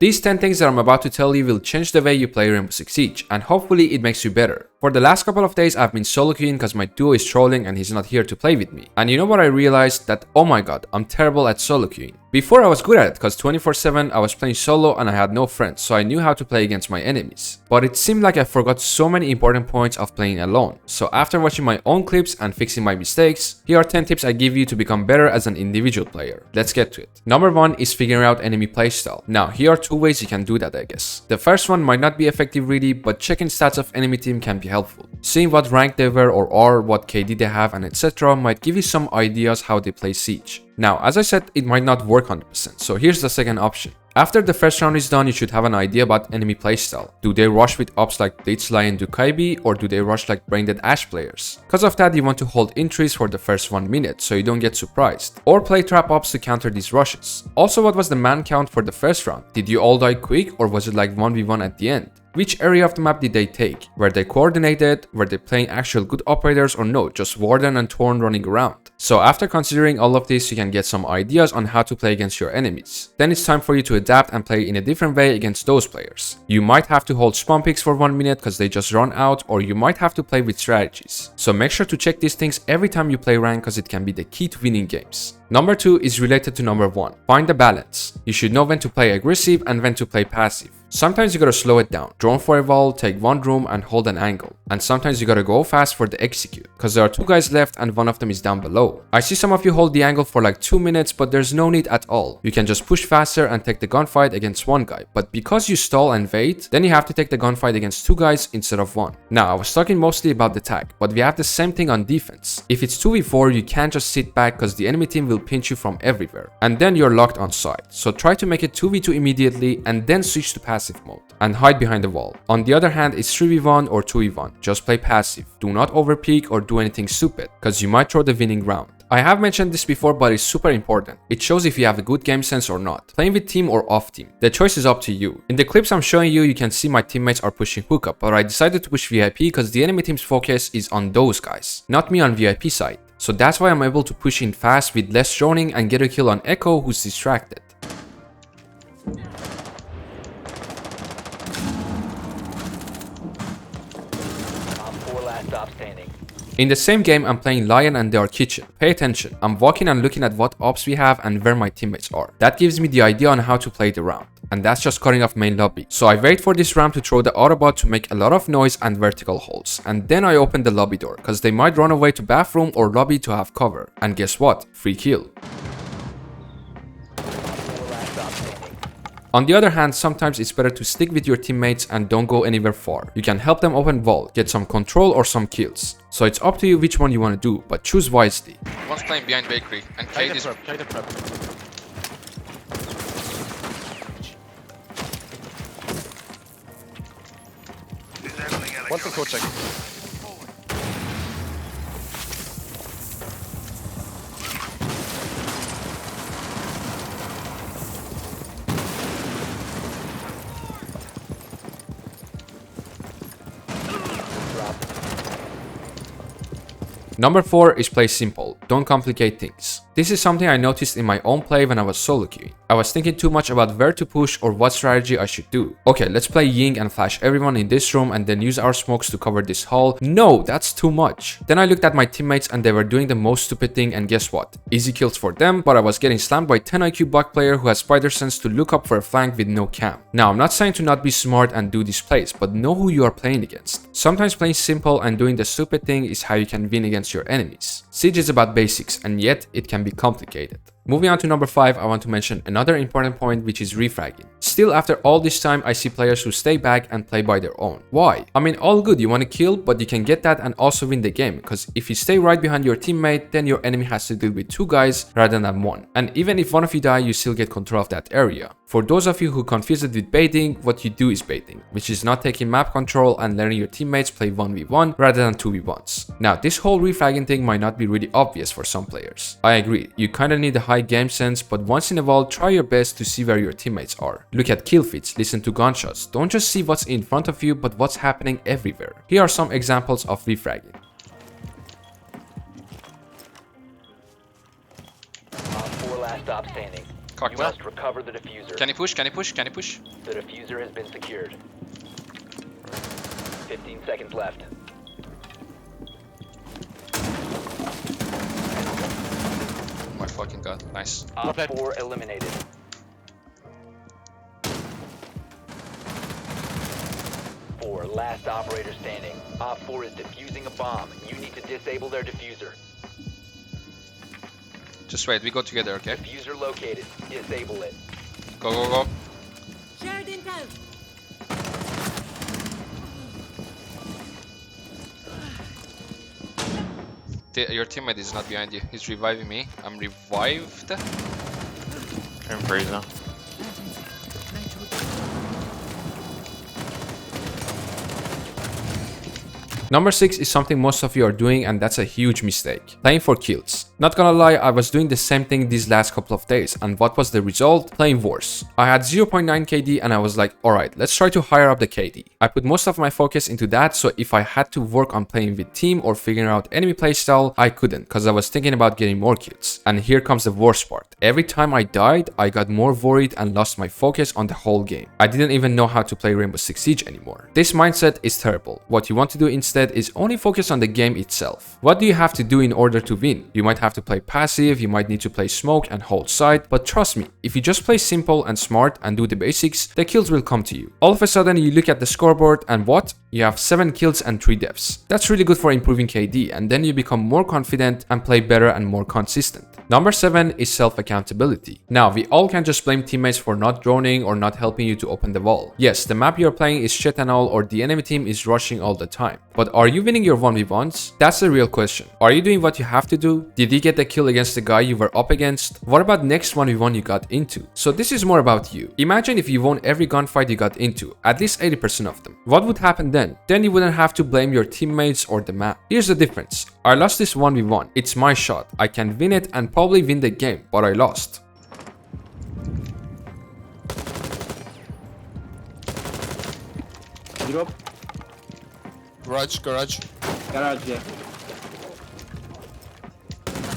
These 10 things that I'm about to tell you will change the way you play Rainbow Six Siege, and hopefully it makes you better. For the last couple of days I've been solo queuing because my duo is trolling and he's not here to play with me. And you know what I realized? That oh my god, I'm terrible at solo queuing. Before I was good at it because 24/7 I was playing solo and I had no friends, so I knew how to play against my enemies. But it seemed like I forgot so many important points of playing alone. So after watching my own clips and fixing my mistakes, here are 10 tips I give you to become better as an individual player. Let's get to it. Number 1 is figuring out enemy playstyle. Now here are 2 ways you can do that, I guess. The first one might not be effective really, but checking stats of enemy team can be helpful. Seeing what rank they were or are, what KD they have, and etc. might give you some ideas how they play Siege. Now, as I said, it might not work 100%, so here's the second option. After the first round is done, you should have an idea about enemy playstyle. Do they rush with ops like Blitz, Lion, Dukai, or do they rush like Braindead Ash players? Because of that, you want to hold entries for the first 1 minute so you don't get surprised. Or play trap ops to counter these rushes. Also, what was the man count for the first round? Did you all die quick or was it like 1v1 at the end? Which area of the map did they take? Were they coordinated? Were they playing actual good operators or no, just Warden and Torn running around? So after considering all of this, you can get some ideas on how to play against your enemies. Then it's time for you to adapt and play in a different way against those players. You might have to hold spawn picks for 1 minute because they just run out, or you might have to play with strategies. So make sure to check these things every time you play rank because it can be the key to winning games. Number 2 is related to number 1. Find the balance. You should know when to play aggressive and when to play passive. Sometimes you gotta slow it down, drone for a wall, take one room and hold an angle. And sometimes you gotta go fast for the execute, cause there are 2 guys left and one of them is down below. I see some of you hold the angle for like 2 minutes, but there's no need at all. You can just push faster and take the gunfight against 1 guy, but because you stall and wait, then you have to take the gunfight against 2 guys instead of 1. Now I was talking mostly about the tag, but we have the same thing on defense. If it's 2v4, you can't just sit back cause the enemy team will pinch you from everywhere, and then you're locked on side. So try to make it 2v2 immediately and then switch to passive mode and hide behind the wall. On the other hand, it's 3v1 or 2v1. Just play passive. Do not overpeak or do anything stupid, cause you might throw the winning round. I have mentioned this before, but it's super important. It shows if you have a good game sense or not. Playing with team or off team. The choice is up to you. In the clips I'm showing you, you can see my teammates are pushing hookup, but I decided to push VIP because the enemy team's focus is on those guys, not me on VIP side. So that's why I'm able to push in fast with less droning and get a kill on Echo who's distracted. In the same game, I'm playing Lion and they are kitchen. Pay attention. I'm walking and looking at what ops we have and where my teammates are. That gives me the idea on how to play the round. And that's just cutting off main lobby. So I wait for this ramp to throw the Autobot to make a lot of noise and vertical holes. And then I open the lobby door, cause they might run away to bathroom or lobby to have cover. And guess what? Free kill. On the other hand, sometimes it's better to stick with your teammates and don't go anywhere far. You can help them open wall, get some control or some kills. So it's up to you which one you want to do, but choose wisely. One's playing behind bakery and Kate is... Try the prep. What's the code check? Number 4 is play simple, don't complicate things. This is something I noticed in my own play when I was solo queuing. I was thinking too much about where to push or what strategy I should do. Okay, let's play Ying and flash everyone in this room and then use our smokes to cover this hall. No, that's too much. Then I looked at my teammates and they were doing the most stupid thing, and guess what? Easy kills for them, but I was getting slammed by 10 IQ bug player who has spider sense to look up for a flank with no cam. Now, I'm not saying to not be smart and do these plays, but know who you are playing against. Sometimes playing simple and doing the stupid thing is how you can win against your enemies. Siege is about basics, and yet it can be complicated. Moving on to number 5, I want to mention another important point, which is refragging. Still, after all this time, I see players who stay back and play by their own. Why? I mean, all good, you want to kill, but you can get that and also win the game, because if you stay right behind your teammate, then your enemy has to deal with 2 guys rather than 1. And even if one of you die, you still get control of that area. For those of you who confuse it with baiting, what you do is baiting, which is not taking map control and letting your teammates play 1v1 rather than 2v1s. Now, this whole refragging thing might not be really obvious for some players. I agree, you kinda need a high game sense, but once in a while, try your best to see where your teammates are. Look at kill feeds, listen to gunshots. Don't just see what's in front of you, but what's happening everywhere. Here are some examples of refragging. 4 last stop standing. Cocked You up. must recover the diffuser. Can you push? Can you push? Can you push? The diffuser has been secured. 15 seconds left. Oh my fucking god. Nice. Op 4 eliminated. Four, last operator standing. Op 4 is defusing a bomb. You need to disable their diffuser. Just wait. We go together, okay? Diffuser located. Disable it. Go, go, go. Shared intel. Your teammate is not behind you. He's reviving me. I'm revived. I'm freezing. Number 6 is something most of you are doing, and that's a huge mistake. Playing for kills. Not gonna lie, I was doing the same thing these last couple of days, and what was the result? Playing worse. I had 0.9 KD and I was like, alright, let's try to higher up the KD. I put most of my focus into that, so if I had to work on playing with team or figuring out enemy playstyle, I couldn't, cause I was thinking about getting more kills. And here comes the worst part. Every time I died, I got more worried and lost my focus on the whole game. I didn't even know how to play Rainbow Six Siege anymore. This mindset is terrible. What you want to do instead is only focus on the game itself. What do you have to do in order to win? You might have to play passive, you might need to play smoke and hold side, but trust me, if you just play simple and smart and do the basics, the kills will come to you. All of a sudden you look at the scoreboard and what? You have 7 kills and 3 deaths. That's really good for improving KD, and then you become more confident and play better and more consistent. Number 7 is self-accountability. Now, we all can just blame teammates for not droning or not helping you to open the wall. Yes, the map you're playing is shit and all, or the enemy team is rushing all the time. But are you winning your 1v1s? That's the real question. Are you doing what you have to do? Did you get the kill against the guy you were up against? What about next 1v1 you got into? So this is more about you. Imagine if you won every gunfight you got into, at least 80% of them. What would happen then? Then you wouldn't have to blame your teammates or the map. Here's the difference. I lost this 1v1. It's my shot. I can win it and probably win the game, but I lost. Drop. Garage, garage. Garage, yeah.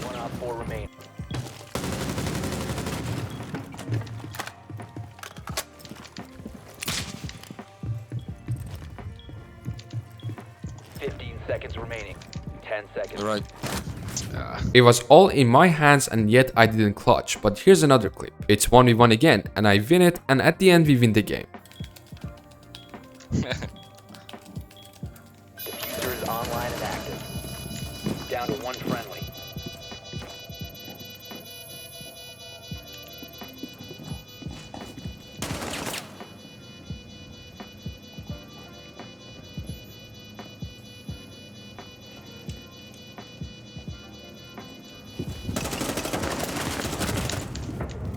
One op 4 remain. Seconds remaining. 10 seconds. Right. It was all in my hands and yet I didn't clutch, but here's another clip. It's 1v1 again and I win it, and at the end we win the game. Diffuser is online and active. Down to one friendly.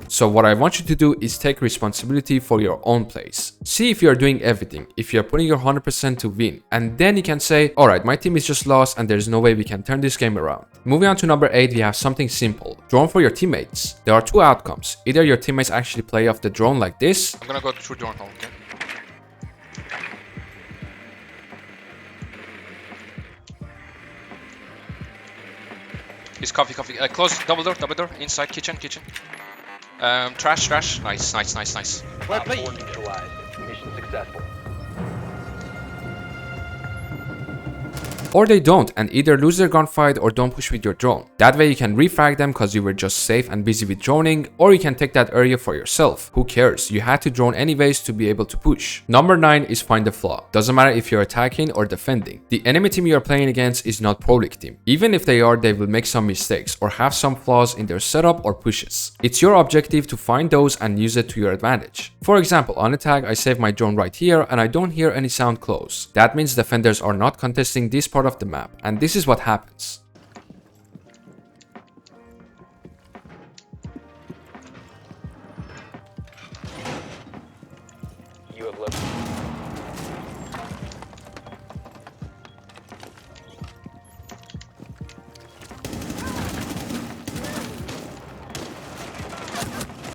So what I want you to do is take responsibility for your own plays. See if you're doing everything, if you're putting your 100% to win, and then you can say, alright, my team is just lost and there's no way we can turn this game around. Moving on to number 8, we have something simple. Drone for your teammates. There are 2 outcomes. Either your teammates actually play off the drone like this. I'm gonna go through drone hole, okay? He's coffee. Close, double door, inside, kitchen. Trash. Nice. Op 4 neutralized. Mission successful. Or they don't and either lose their gunfight or don't push with your drone. That way you can refrag them because you were just safe and busy with droning, or you can take that area for yourself. Who cares? You had to drone anyways to be able to push. Number 9 is find the flaw. Doesn't matter if you're attacking or defending. The enemy team you're playing against is not pro league team. Even if they are, they will make some mistakes or have some flaws in their setup or pushes. It's your objective to find those and use it to your advantage. For example, on attack, I save my drone right here and I don't hear any sound close. That means defenders are not contesting this part of the map, and this is what happens. You have looked.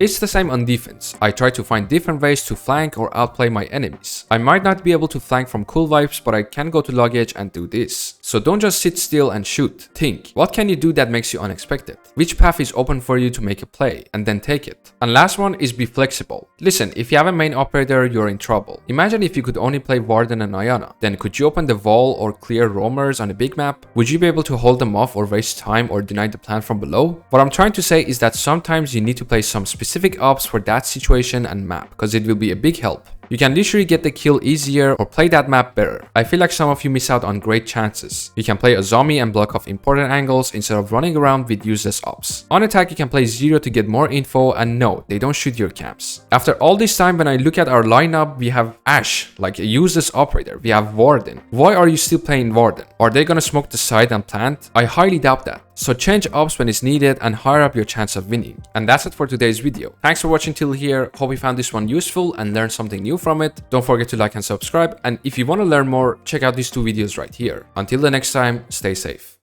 It's the same on defense. I try to find different ways to flank or outplay my enemies. I might not be able to flank from cool vibes, but I can go to luggage and do this. So don't just sit still and shoot. Think, what can you do that makes you unexpected? Which path is open for you to make a play, and then take it. And last one is be flexible. Listen, if you have a main operator, you're in trouble. Imagine if you could only play Warden and Ayana. Then could you open the wall or clear roamers on a big map? Would you be able to hold them off or waste time or deny the plan from below? What I'm trying to say is that sometimes you need to play some specific ops for that situation and map, because it will be a big help. You can literally get the kill easier or play that map better. I feel like some of you miss out on great chances. You can play a zombie and block off important angles instead of running around with useless ops. On attack, you can play Zero to get more info, and no, they don't shoot your camps. After all this time, when I look at our lineup, we have Ash, like a useless operator. We have Warden. Why are you still playing Warden? Are they gonna smoke the side and plant? I highly doubt that. So change ops when it's needed and higher up your chance of winning. And that's it for today's video. Thanks for watching till here. Hope you found this one useful and learned something new from it. Don't forget to like and subscribe. And if you want to learn more, check out these two videos right here. Until the next time, stay safe.